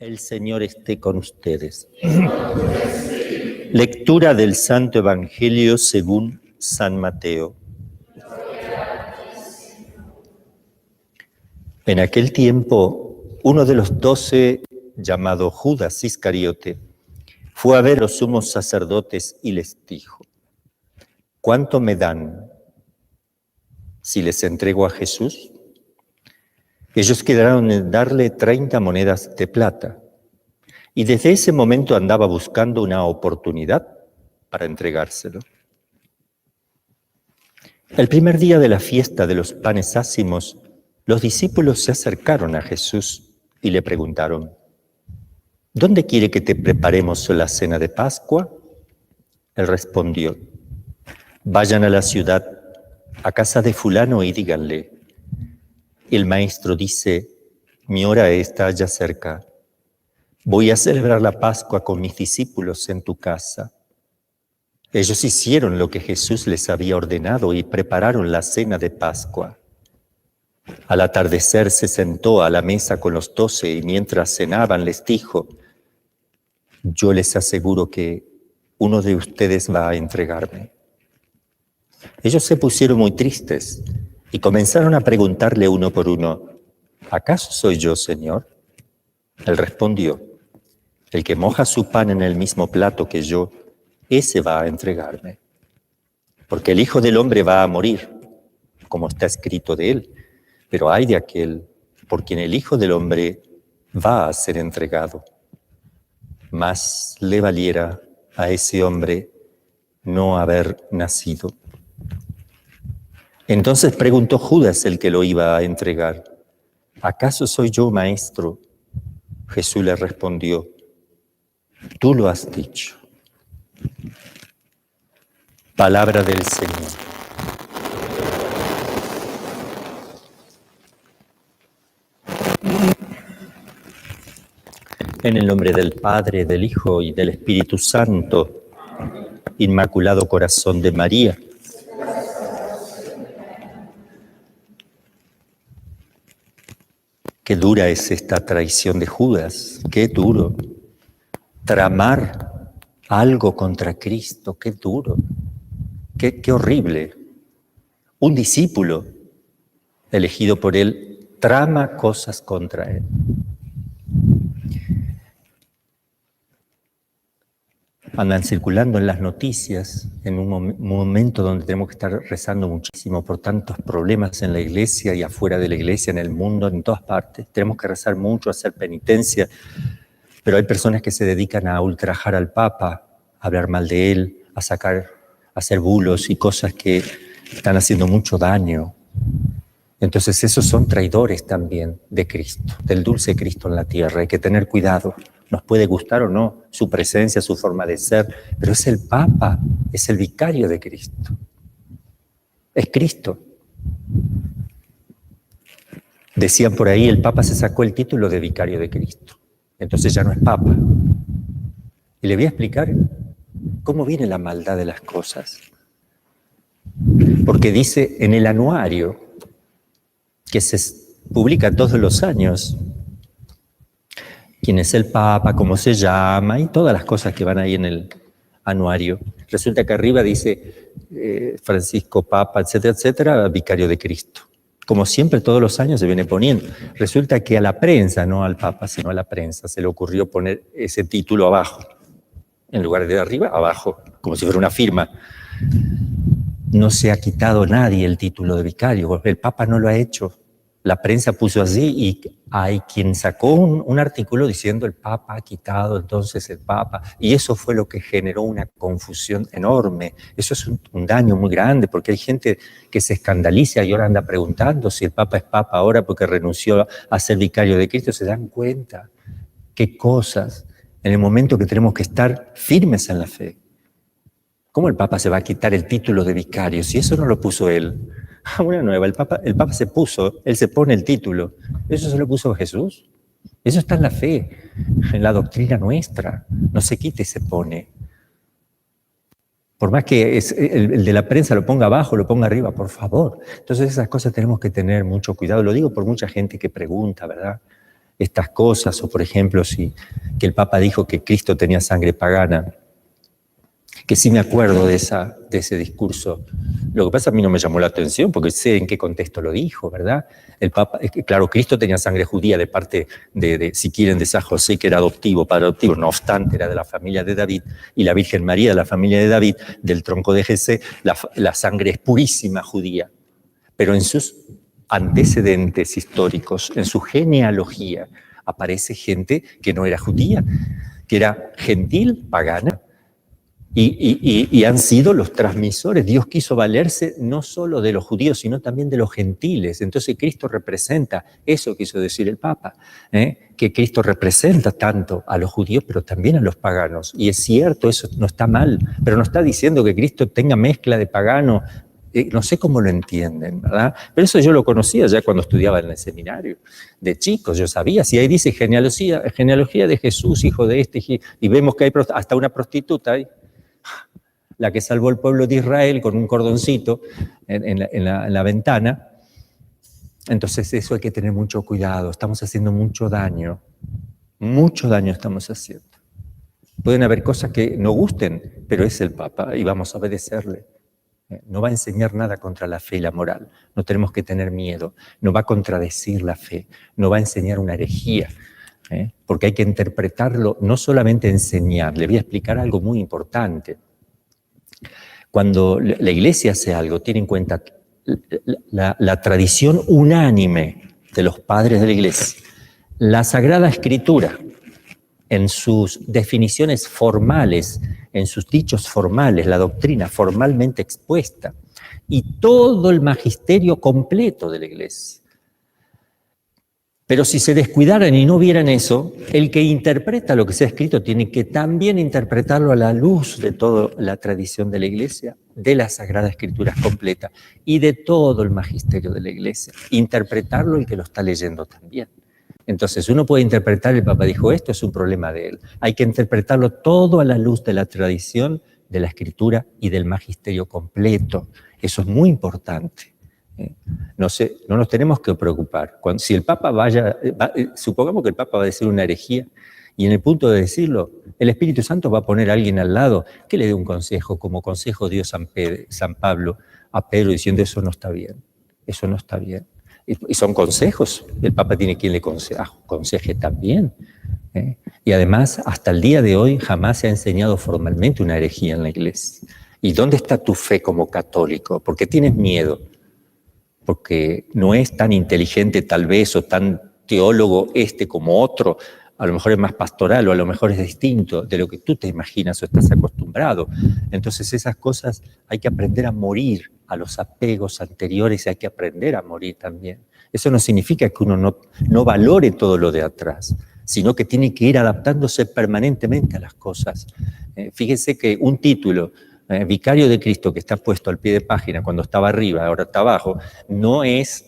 El Señor esté con ustedes. Lectura del Santo Evangelio según San Mateo. En aquel tiempo, uno de los 12, llamado Judas Iscariote, fue a ver a los sumos sacerdotes y les dijo: ¿cuánto me dan si les entrego a Jesús? Ellos quedaron en darle 30 monedas de plata. Y desde ese momento andaba buscando una oportunidad para entregárselo. El primer día de la fiesta de los panes ácimos, los discípulos se acercaron a Jesús y le preguntaron: ¿dónde quiere que te preparemos la cena de Pascua? Él respondió: vayan a la ciudad, a casa de fulano y díganle: el maestro dice, mi hora está ya cerca. Voy a celebrar la Pascua con mis discípulos en tu casa. Ellos hicieron lo que Jesús les había ordenado y prepararon la cena de Pascua. Al atardecer se sentó a la mesa con los 12 y mientras cenaban les dijo: yo les aseguro que uno de ustedes va a entregarme. Ellos se pusieron muy tristes y comenzaron a preguntarle uno por uno: ¿acaso soy yo, Señor? Él respondió: el que moja su pan en el mismo plato que yo, ese va a entregarme. Porque el Hijo del Hombre va a morir, como está escrito de él, pero ay de aquel por quien el Hijo del Hombre va a ser entregado. Más le valiera a ese hombre no haber nacido. Entonces preguntó Judas, el que lo iba a entregar: ¿acaso soy yo, maestro? Jesús le respondió: tú lo has dicho. Palabra del Señor. En el nombre del Padre, del Hijo y del Espíritu Santo. Inmaculado Corazón de María. Qué dura es esta traición de Judas, qué duro. Tramar algo contra Cristo, qué duro, qué horrible. Un discípulo elegido por él trama cosas contra él. Andan circulando en las noticias en un momento donde tenemos que estar rezando muchísimo por tantos problemas en la iglesia y afuera de la iglesia, en el mundo, en todas partes. Tenemos que rezar mucho, hacer penitencia, pero hay personas que se dedican a ultrajar al Papa, a hablar mal de él, a hacer bulos y cosas que están haciendo mucho daño. Entonces esos son traidores también de Cristo, del dulce Cristo en la tierra. Hay que tener cuidado. Nos puede gustar o no su presencia, su forma de ser, pero es el Papa, es el vicario de Cristo. Es Cristo. Decían por ahí, el Papa se sacó el título de vicario de Cristo. Entonces ya no es Papa. Y le voy a explicar cómo viene la maldad de las cosas. Porque dice en el anuario, que se publica todos los años, quién es el Papa, cómo se llama y todas las cosas que van ahí en el anuario. Resulta que arriba dice Francisco Papa, etcétera, etcétera, vicario de Cristo. Como siempre, todos los años se viene poniendo. Resulta que a la prensa, no al Papa, sino a la prensa, se le ocurrió poner ese título abajo. En lugar de arriba, abajo, como si fuera una firma. No se ha quitado nadie el título de vicario, porque el Papa no lo ha hecho. La prensa puso así y hay quien sacó un artículo diciendo el Papa ha quitado entonces el Papa. Y eso fue lo que generó una confusión enorme. Eso es un daño muy grande porque hay gente que se escandaliza y ahora anda preguntando si el Papa es Papa ahora porque renunció a ser vicario de Cristo. Se dan cuenta qué cosas en el momento que tenemos que estar firmes en la fe. ¿Cómo el Papa se va a quitar el título de vicario si eso no lo puso él? Una nueva, el Papa se puso, él se pone el título. ¿Eso se lo puso Jesús? Eso está en la fe, en la doctrina nuestra. No se quita y se pone. Por más que el de la prensa lo ponga abajo, lo ponga arriba, por favor. Entonces esas cosas tenemos que tener mucho cuidado. Lo digo por mucha gente que pregunta, ¿verdad? estas cosas, o por ejemplo, que el Papa dijo que Cristo tenía sangre pagana, que sí me acuerdo de ese discurso. Lo que pasa a mí no me llamó la atención porque sé en qué contexto lo dijo, ¿verdad? El Papa, claro, Cristo tenía sangre judía de parte si quieren, de San José, que era adoptivo, padre adoptivo, no obstante, era de la familia de David, y la Virgen María de la familia de David, del tronco de Jesé, la sangre es purísima judía. Pero en sus antecedentes históricos, en su genealogía, aparece gente que no era judía, que era gentil, pagana, y han sido los transmisores. Dios quiso valerse no solo de los judíos, sino también de los gentiles. Entonces Cristo representa, eso quiso decir el Papa, que Cristo representa tanto a los judíos, pero también a los paganos. Y es cierto, eso no está mal, pero no está diciendo que Cristo tenga mezcla de pagano. No sé cómo lo entienden, ¿verdad? Pero eso yo lo conocía ya cuando estudiaba en el seminario. De chicos yo sabía, si ahí dice genealogía de Jesús, hijo de este, y vemos que hay hasta una prostituta ahí, la que salvó el pueblo de Israel con un cordoncito en la ventana. Entonces eso hay que tener mucho cuidado, estamos haciendo mucho daño estamos haciendo. Pueden haber cosas que no gusten, pero es el Papa y vamos a obedecerle. No va a enseñar nada contra la fe y la moral, no tenemos que tener miedo, no va a contradecir la fe, no va a enseñar una herejía, porque hay que interpretarlo, no solamente enseñar. Le voy a explicar algo muy importante. Cuando la Iglesia hace algo, tiene en cuenta la tradición unánime de los padres de la Iglesia, la Sagrada Escritura, en sus definiciones formales, en sus dichos formales, la doctrina formalmente expuesta, y todo el magisterio completo de la Iglesia. Pero si se descuidaran y no vieran eso, el que interpreta lo que se ha escrito tiene que también interpretarlo a la luz de toda la tradición de la Iglesia, de la Sagrada Escritura completa y de todo el magisterio de la Iglesia. Interpretarlo el que lo está leyendo también. Entonces uno puede interpretar, el Papa dijo, esto es un problema de él. Hay que interpretarlo todo a la luz de la tradición, de la Escritura y del magisterio completo. Eso es muy importante. No nos tenemos que preocupar. Si el Papa supongamos que el Papa va a decir una herejía, y en el punto de decirlo, el Espíritu Santo va a poner a alguien al lado que le dé un consejo, como consejo dio San Pablo a Pedro, diciendo eso no está bien, eso no está bien. Y son consejos, el Papa tiene quien le aconseje también. Y además, hasta el día de hoy, jamás se ha enseñado formalmente una herejía en la Iglesia. ¿Y dónde está tu fe como católico? ¿Por qué tienes miedo? Porque no es tan inteligente tal vez o tan teólogo como otro, a lo mejor es más pastoral o a lo mejor es distinto de lo que tú te imaginas o estás acostumbrado. Entonces esas cosas hay que aprender a morir, a los apegos anteriores hay que aprender a morir también. Eso no significa que uno no valore todo lo de atrás, sino que tiene que ir adaptándose permanentemente a las cosas. Fíjense que un título, Vicario de Cristo, que está puesto al pie de página cuando estaba arriba, ahora está abajo,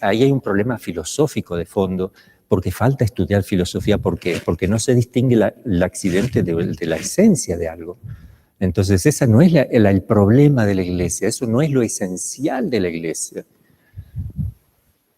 ahí hay un problema filosófico de fondo, porque falta estudiar filosofía. ¿Por qué? Porque no se distingue el accidente de la esencia de algo. Entonces ese no es el problema de la Iglesia, eso no es lo esencial de la Iglesia.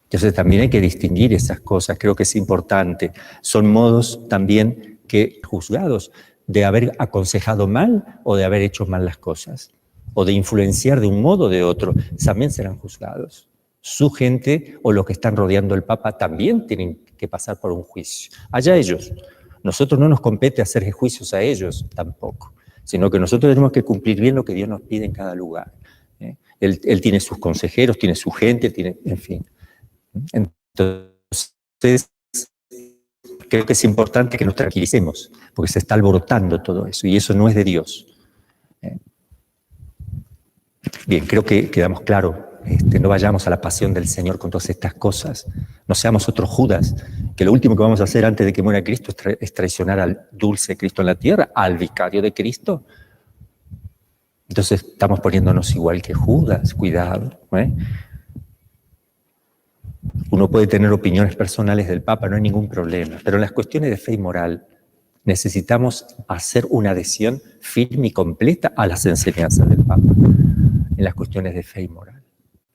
Entonces también hay que distinguir esas cosas, creo que es importante. Son modos también juzgados de haber aconsejado mal o de haber hecho mal las cosas, o de influenciar de un modo o de otro, también serán juzgados. Su gente o los que están rodeando al Papa también tienen que pasar por un juicio. Allá ellos. Nosotros no nos compete hacer juicios a ellos tampoco, sino que nosotros tenemos que cumplir bien lo que Dios nos pide en cada lugar. Él tiene sus consejeros, tiene su gente, en fin. Entonces, creo que es importante que nos tranquilicemos, porque se está alborotando todo eso, y eso no es de Dios. Bien, creo que quedamos claros. No vayamos a la pasión del Señor con todas estas cosas. No seamos otros Judas, que lo último que vamos a hacer antes de que muera Cristo es traicionar al dulce Cristo en la tierra, al vicario de Cristo. Entonces estamos poniéndonos igual que Judas, cuidado. Uno puede tener opiniones personales del Papa, no hay ningún problema, pero en las cuestiones de fe y moral necesitamos hacer una adhesión firme y completa a las enseñanzas del Papa, en las cuestiones de fe y moral.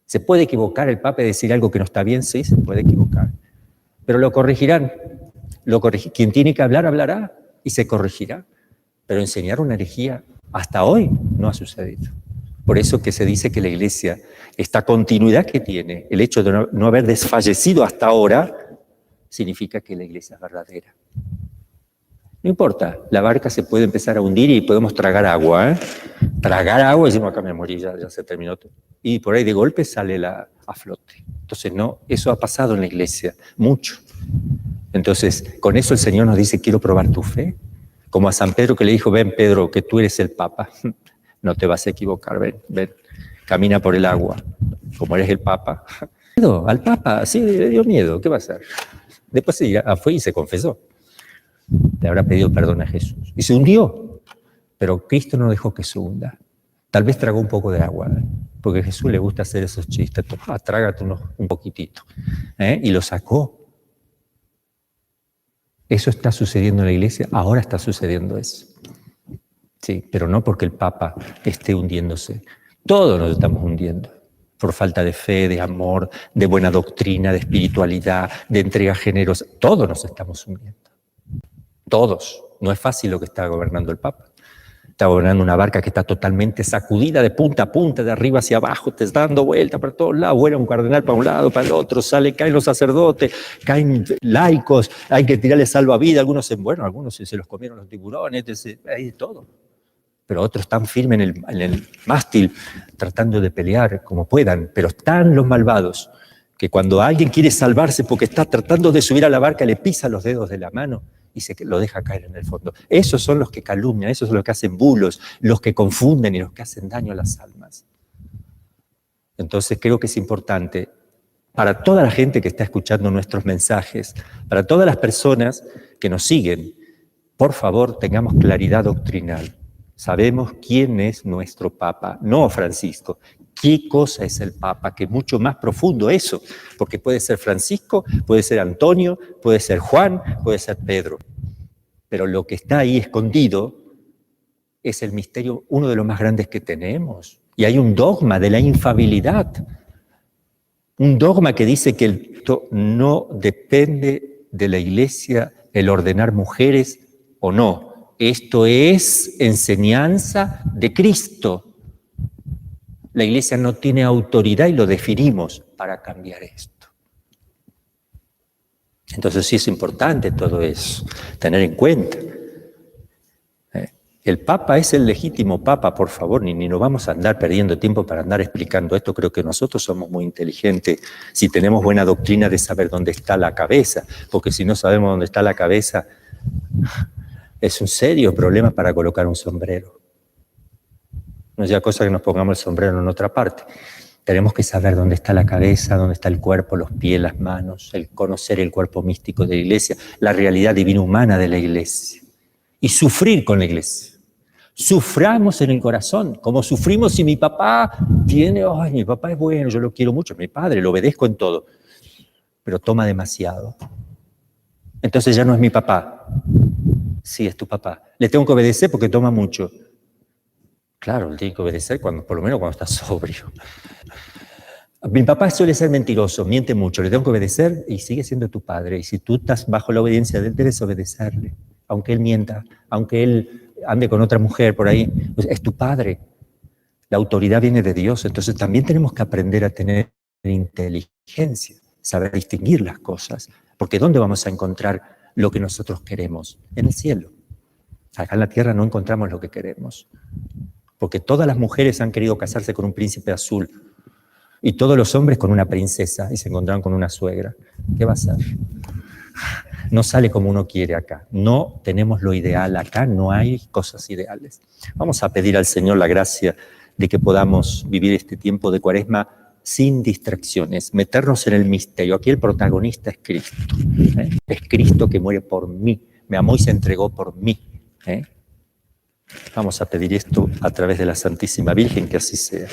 ¿Se puede equivocar el Papa y decir algo que no está bien? Sí, se puede equivocar. Pero lo corregirán. Quien tiene que hablar, hablará y se corregirá. Pero enseñar una herejía hasta hoy no ha sucedido. Por eso que se dice que la Iglesia, esta continuidad que tiene, el hecho de no haber desfallecido hasta ahora, significa que la Iglesia es verdadera. No importa, la barca se puede empezar a hundir y podemos tragar agua, ¿eh? Tragar agua y decimos, acá me morí, ya se terminó todo. Y por ahí de golpe sale a flote. Entonces, no, eso ha pasado en la Iglesia, mucho. Entonces, con eso el Señor nos dice, quiero probar tu fe. Como a San Pedro que le dijo, ven Pedro, que tú eres el Papa. No te vas a equivocar, ven, camina por el agua, como eres el Papa. Miedo al Papa, sí, le dio miedo, ¿qué va a hacer? Después fue y se confesó. Le habrá pedido perdón a Jesús. Y se hundió, pero Cristo no dejó que se hunda. Tal vez tragó un poco de agua, porque a Jesús le gusta hacer esos chistes. Trágate un poquitito. Y lo sacó. Eso está sucediendo en la Iglesia, ahora está sucediendo eso. Sí, pero no porque el Papa esté hundiéndose. Todos nos estamos hundiendo, por falta de fe, de amor, de buena doctrina, de espiritualidad, de entrega generosa. Todos nos estamos hundiendo. Todos. No es fácil lo que está gobernando el Papa. Está gobernando una barca que está totalmente sacudida de punta a punta, de arriba hacia abajo, te está dando vuelta para todos lados, vuela un cardenal para un lado, para el otro, caen los sacerdotes, caen laicos, hay que tirarle salvavidas, algunos se los comieron los tiburones, hay de todo. Pero otros están firmes en el mástil, tratando de pelear como puedan, pero están los malvados, que cuando alguien quiere salvarse porque está tratando de subir a la barca, le pisa los dedos de la mano y lo deja caer en el fondo. Esos son los que calumnian, esos son los que hacen bulos, los que confunden y los que hacen daño a las almas. Entonces creo que es importante para toda la gente que está escuchando nuestros mensajes, para todas las personas que nos siguen, por favor tengamos claridad doctrinal. Sabemos quién es nuestro Papa, no Francisco. ¿Qué cosa es el Papa? Que es mucho más profundo eso, porque puede ser Francisco, puede ser Antonio, puede ser Juan, puede ser Pedro. Pero lo que está ahí escondido es el misterio, uno de los más grandes que tenemos. Y hay un dogma de la infabilidad, un dogma que dice que no depende de la Iglesia el ordenar mujeres o no. Esto es enseñanza de Cristo. La Iglesia no tiene autoridad y lo definimos para cambiar esto. Entonces sí es importante todo eso, tener en cuenta. El Papa es el legítimo Papa, por favor, ni nos vamos a andar perdiendo tiempo para andar explicando esto. Creo que nosotros somos muy inteligentes si tenemos buena doctrina de saber dónde está la cabeza, porque si no sabemos dónde está la cabeza, es un serio problema para colocar un sombrero. No es ya cosa que nos pongamos el sombrero en otra parte. Tenemos que saber dónde está la cabeza, dónde está el cuerpo, los pies, las manos, el conocer el cuerpo místico de la Iglesia, la realidad divina humana de la Iglesia. Y sufrir con la Iglesia. Suframos en el corazón, como sufrimos si mi papá mi papá es bueno, yo lo quiero mucho, mi padre, lo obedezco en todo, pero toma demasiado. Entonces ya no es mi papá. Sí, es tu papá. Le tengo que obedecer porque toma mucho. Claro, le tiene que obedecer por lo menos cuando está sobrio. Mi papá suele ser mentiroso, miente mucho, le tengo que obedecer y sigue siendo tu padre. Y si tú estás bajo la obediencia de él, debes obedecerle. Aunque él mienta, aunque él ande con otra mujer por ahí, pues es tu padre. La autoridad viene de Dios, entonces también tenemos que aprender a tener inteligencia, saber distinguir las cosas. Porque ¿dónde vamos a encontrar lo que nosotros queremos? En el cielo. Acá en la tierra no encontramos lo que queremos. Porque todas las mujeres han querido casarse con un príncipe azul y todos los hombres con una princesa y se encontraron con una suegra. ¿Qué va a ser? No sale como uno quiere acá. No tenemos lo ideal acá, no hay cosas ideales. Vamos a pedir al Señor la gracia de que podamos vivir este tiempo de Cuaresma sin distracciones, meternos en el misterio. Aquí el protagonista es Cristo. Es Cristo que muere por mí, me amó y se entregó por mí. Vamos a pedir esto a través de la Santísima Virgen, que así sea.